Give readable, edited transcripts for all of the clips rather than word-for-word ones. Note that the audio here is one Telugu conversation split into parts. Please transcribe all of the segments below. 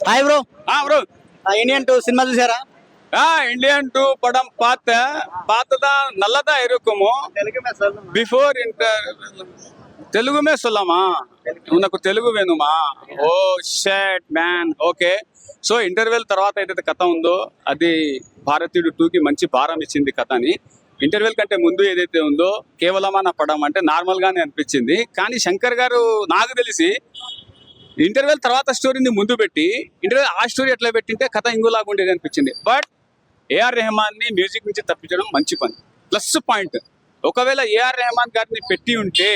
Hi bro. Bro Indian 2 cinema చూసారా? ఇండిयन 2 படம் பார்த்ததான் நல்லதா இருக்குமோ బిఫోర్ ఇంటర్ తెలుగు మే சொல்லலாமா నాకు తెలుగు వేనుమా oh shut man okay so interval తర్వాత ఏదైతే కథ ఉందో అది భారతీయుడు 2 కి మంచి భారం ఇచ్చింది కథని. ఇంటర్వెల్ కంటే ముందు ఏదైతే ఉందో కేవలం నా పడం అంటే నార్మల్ గానే అనిపించింది. కానీ శంకర్ గారు నాకు తెలిసి ఇంటర్వెల్ తర్వాత స్టోరీని ముందు పెట్టి ఇంటర్వెల్ ఆ స్టోరీ ఎట్లా పెట్టింటే కథ ఇంకోలాగా ఉండేది అనిపించింది. బట్ ఏఆర్ రెహమాన్ ని మ్యూజిక్ నుంచి తప్పించడం మంచి పని, ప్లస్ పాయింట్. ఒకవేళ ఏఆర్ రెహమాన్ గారిని పెట్టి ఉంటే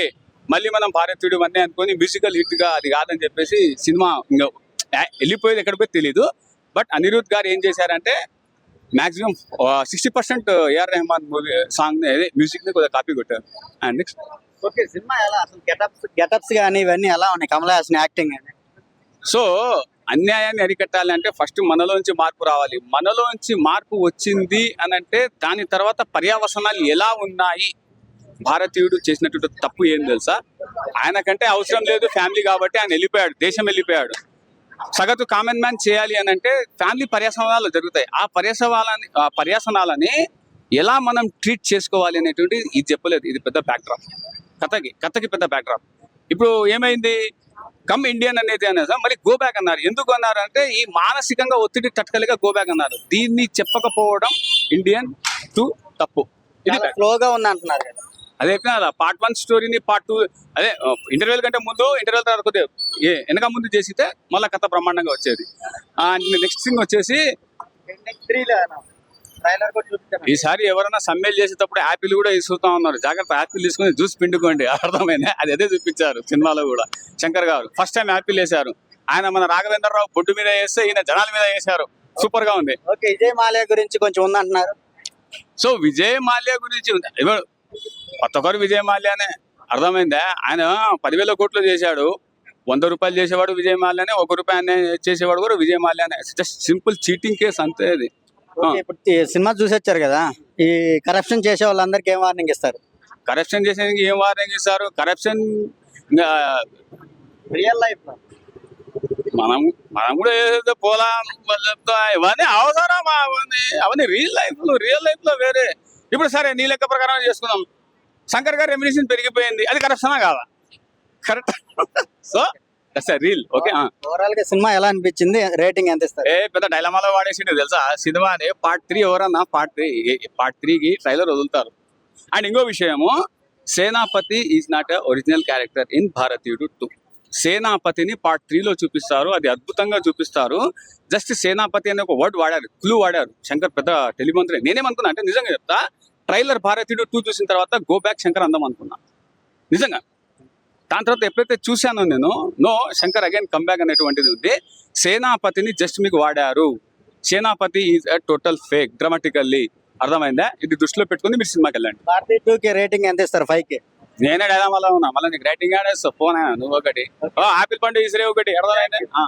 మళ్ళీ మనం భారతీయుడు అన్నీ అనుకొని మ్యూజికల్ హిట్ గా అది కాదని చెప్పేసి సినిమా ఇంకా వెళ్ళిపోయేది ఎక్కడిపోయి తెలీదు. బట్ అనిరుద్ గారు ఏం చేశారంటే maximum 60% AR Rahman movie song music ని కొద్దిగా కాపీ కొట్టారు. అండ్ నెక్స్ట్ ఓకే, సినిమా ఎలా అసలు గెటప్స్ కానీ ఇవన్నీ ఎలా ఉన్నాయి? కమల్ హాసన్ యాక్టింగ్ కానీ. సో అన్యాయాన్ని అరికట్టాలంటే ఫస్ట్ మనలోంచి మార్పు రావాలి. మనలోంచి మార్పు వచ్చింది అని అంటే దాని తర్వాత పర్యావసనాలు ఎలా ఉన్నాయి. భారతీయుడు చేసినటువంటి తప్పు ఏం తెలుసా? ఆయనకంటే అవసరం లేదు ఫ్యామిలీ కాబట్టి ఆయన వెళ్ళిపోయాడు, దేశం వెళ్ళిపోయాడు. సగటు కామన్ మ్యాన్ చేయాలి అని అంటే ఫ్యామిలీ పర్యాసనాలు జరుగుతాయి. ఆ పర్యాసనాలని ఎలా మనం ట్రీట్ చేసుకోవాలి అనేటువంటి ఇది చెప్పలేదు. ఇది పెద్ద బ్యాక్డ్రాప్ కథకి పెద్ద బ్యాక్డ్రాప్. ఇప్పుడు ఏమైంది, కమ్ ఇండియన్ అనేది అనేది మళ్ళీ గో బ్యాక్ అన్నారు. ఎందుకు అన్నారు అంటే ఈ మానసికంగా ఒత్తిడి తట్టుకలిగా గో బ్యాక్ అన్నారు. దీన్ని చెప్పకపోవడం ఇండియన్ 2 తప్పు. ఇది ఫ్లోగా ఉంది అంటున్నారు కదా. అదే పార్ట్ 1 స్టోరీని పార్ట్ 2 అదే ఇంటర్వెల్ కంటే ముందు ఇంటర్వెల్ తర్వాత కొద్దిగా వెనక ముందు చేసితే మళ్ళీ కథ బ్రహ్మాండంగా వచ్చేది. నెక్స్ట్ థింగ్ వచ్చేసి ఈసారి ఎవరైనా సమ్మెల్ చేసేటప్పుడు యాపిల్ కూడా ఇస్తుతా ఉన్నారు. జాగ్రత్త, యాపిల్ తీసుకుని జ్యూస్ పిండుకోండి. అర్థమైంది, అది అదే చూపించారు సినిమాలో కూడా. శంకర్ గారు ఫస్ట్ టైం యాపిల్ వేశారు. ఆయన మన రాఘవేంద్రరావు బొడ్డు మీద వేస్తే ఈయన జనాల మీద వేశారు. సూపర్ గా ఉంది. ఓకే, విజయ్ మాల్యా గురించి కొంచెం ఉందంటున్నారు. సో విజయ్ మాల్యా గురించి ప్రతి ఒక్కరు విజయ్ మాల్యానే. అర్థమైందా? ఆయన 10,000 కోట్లు చేశాడు. 100 రూపాయలు చేసేవాడు విజయ్ మాల్యానే, 1 రూపాయి చేసేవాడు కూడా విజయ్ మాల్యానే. జస్ట్ సింపుల్ చీటింగ్ కేసు అంతే అది. ఇప్పుడు సినిమా చూసొచ్చారు కదా, ఈ కరప్షన్ చేసే వాళ్ళందరికీ ఏం వార్నింగ్ ఇస్తారు? కరప్షన్ చేసేందుకు ఏం వార్నింగ్ ఇస్తారు? కరప్షన్ రియల్ లైఫ్ లో మనం కూడా ఏదైతే పోలాం ఇవన్నీ అవసరం, అవన్నీ రియల్ లైఫ్ లో వేరే. ఇప్పుడు సరే నీ లెక్క ప్రకారం చేసుకుందాం. శంకర్ గారు రెమ్యునరేషన్ పెరిగిపోయింది, అది కరప్షనా కాదా? Correct. So reel okay. Overall గా సినిమా ఎలా అనిపించింది? రేటింగ్ ఎంత ఇస్తారు? పెద్ద డైలమాలో వాడేసిండు తెలుసా సినిమాని. పార్ట్ 3 ఎవరన్నా పార్ట్ 3కి ట్రైలర్ వదులుతారు. అండ్ ఇంకో విషయము, Senapathi is not a original character in Bharateeyudu 2. సేనాపతిని part 3లో చూపిస్తారు, అది అద్భుతంగా చూపిస్తారు. జస్ట్ సేనాపతి అనే ఒక వర్డ్ వాడారు, క్లూ వాడారు. శంకర్ పెద్ద టెలిమంత్రి. నేనేమనుకున్నా అంటే నిజంగా చెప్తా, ట్రైలర్ భారతీయుడు 2 చూసిన తర్వాత గో బ్యాక్ శంకర్ అందం అనుకున్నా నిజంగా. దాని తర్వాత ఎప్పుడైతే చూశానో నేను నో శంకర్ అగైన్ కమ్బ్యాక్ అనేటువంటిది ఉంది. సేనాపతిని జస్ట్ మీకు వాడారు. సేనాపతి ఈజ్ అ టోటల్ ఫేక్ డ్రామాటికల్లీ. అర్థమైందా? ఇది దృష్టిలో పెట్టుకుని మీరు సినిమాకి వెళ్ళండి. భారతీయ 2కి రేటింగ్ ఎంత ఇస్తారు? 5కి. నేనే డైలామాలో ఉన్నా, మళ్ళీ నీకు రేటింగ్ ఆడేస్తా ఫోన్. నువ్వు ఒకటి ఆపిల్ పండు ఇసిరే ఒకటి. అర్థమైందా?